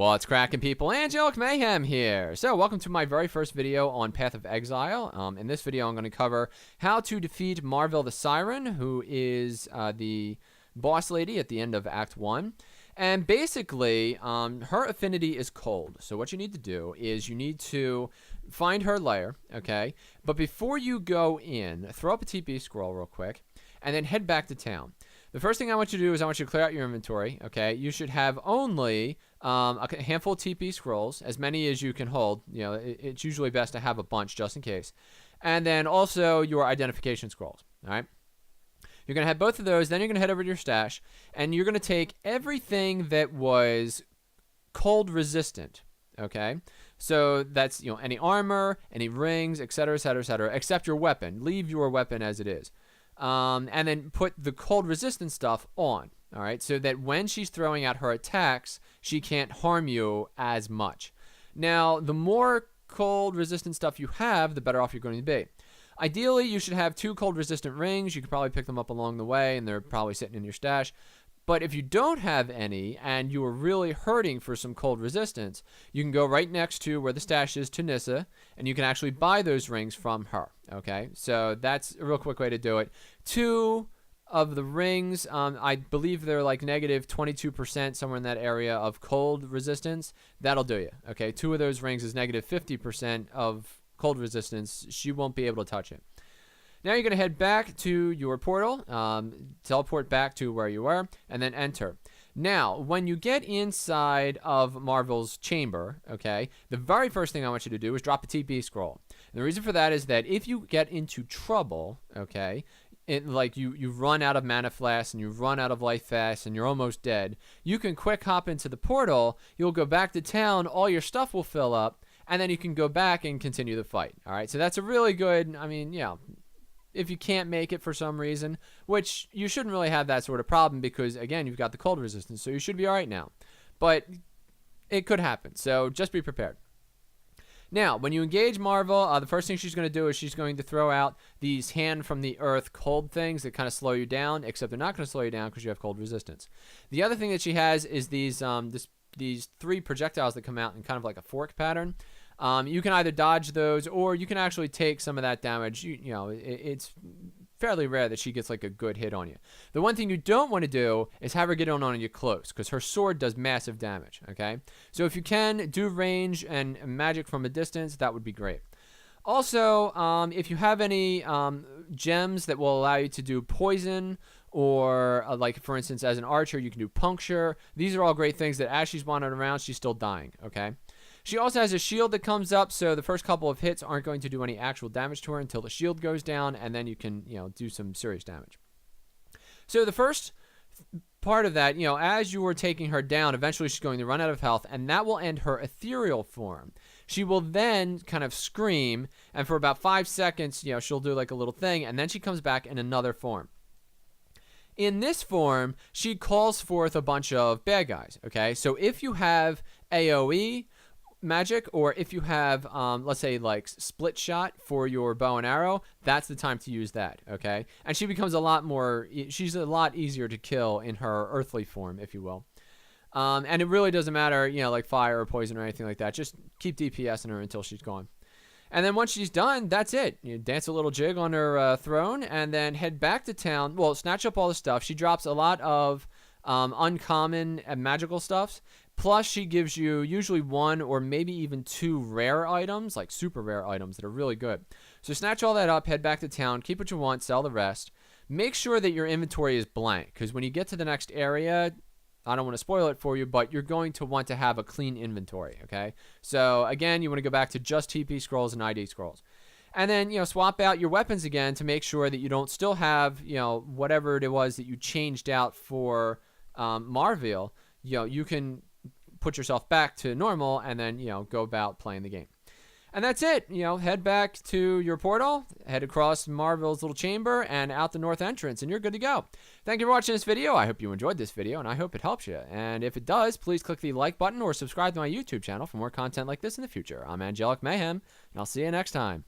What's cracking, people? Angelic Mayhem here. So, welcome to my very first video on Path of Exile. In this video, I'm going to cover how to defeat Marveil the Siren, who is the boss lady at the end of Act 1. And basically, her affinity is cold. So what you need to do is you need to find her lair, okay? But before you go in, throw up a TP scroll real quick, and then head back to town. The first thing I want you to do is I want you to clear out your inventory, okay? You should have only a handful of TP scrolls, as many as you can hold. You know, it's usually best to have a bunch just in case. And then also your identification scrolls, all right? You're going to have both of those, then you're going to head over to your stash, and you're going to take everything that was cold resistant, okay? So that's, you know, any armor, any rings, etc., etc., etc., except your weapon. Leave your weapon as it is. And then put the cold resistant stuff on, all right, so that when she's throwing out her attacks, she can't harm you as much. Now, the more cold resistant stuff you have, the better off you're going to be. Ideally, you should have 2 cold resistant rings. You could probably pick them up along the way, and they're probably sitting in your stash. But if you don't have any and you are really hurting for some cold resistance, you can go right next to where the stash is to Nessa, and you can actually buy those rings from her, okay? So that's a real quick way to do it. 2 of the rings, I believe they're like negative 22%, somewhere in that area of cold resistance. That'll do you, okay? 2 of those rings is negative 50% of cold resistance. She won't be able to touch it. Now you're going to head back to your portal, teleport back to where you were, and then enter. Now, when you get inside of Marveil's chamber, okay, the very first thing I want you to do is drop a TP scroll. And the reason for that is that if you get into trouble, okay, like you run out of mana flasks and you run out of life fast and you're almost dead, you can quick hop into the portal, you'll go back to town, all your stuff will fill up, and then you can go back and continue the fight. All right, so that's a really good, I mean, yeah. If you can't make it for some reason, which you shouldn't really have that sort of problem because, again, you've got the cold resistance, so you should be all right now. But it could happen, so just be prepared. Now, when you engage Marveil, the first thing she's going to do is she's going to throw out these hand from the earth cold things that kind of slow you down, except they're not going to slow you down because you have cold resistance. The other thing that she has is these 3 projectiles that come out in kind of like a fork pattern. You can either dodge those or you can actually take some of that damage. You know, it's fairly rare that she gets like a good hit on you. The one thing you don't want to do is have her get on you close because her sword does massive damage, okay? So if you can do range and magic from a distance, that would be great. Also, if you have any gems that will allow you to do poison or like, for instance, as an archer, you can do puncture. These are all great things that as she's wandering around, she's still dying, okay? She also has a shield that comes up, so the first couple of hits aren't going to do any actual damage to her until the shield goes down, and then you can, you know, do some serious damage. So the first part of that, you know, as you are taking her down, eventually she's going to run out of health, and that will end her ethereal form. She will then kind of scream, and for about 5 seconds, you know, she'll do like a little thing, and then she comes back in another form. In this form, she calls forth a bunch of bad guys, okay? So if you have AoE magic, or if you have let's say like split shot for your bow and arrow, that's the time to use that, okay? And she becomes a lot more, she's a lot easier to kill in her earthly form, if you will. And it really doesn't matter, you know, like fire or poison or anything like that. Just keep DPSing her until she's gone. And then once she's done, that's it. You dance a little jig on her throne and then head back to town. Well, snatch up all the stuff. She drops a lot of uncommon and magical stuffs. Plus, she gives you usually 1 or maybe even 2 rare items, like super rare items that are really good. So snatch all that up, head back to town, keep what you want, sell the rest. Make sure that your inventory is blank, because when you get to the next area, I don't want to spoil it for you, but you're going to want to have a clean inventory, okay? So again, you want to go back to just TP scrolls and ID scrolls. And then, you know, swap out your weapons again to make sure that you don't still have, you know, whatever it was that you changed out for Marveil. You know, you can put yourself back to normal and then, you know, go about playing the game. And that's it. You know, head back to your portal, head across Marveil's little chamber and out the north entrance, and you're good to go. Thank you for watching this video. I hope you enjoyed this video, and I hope it helps you. And if it does, please click the like button or subscribe to my YouTube channel for more content like this in the future. I'm Angelic Mayhem, and I'll see you next time.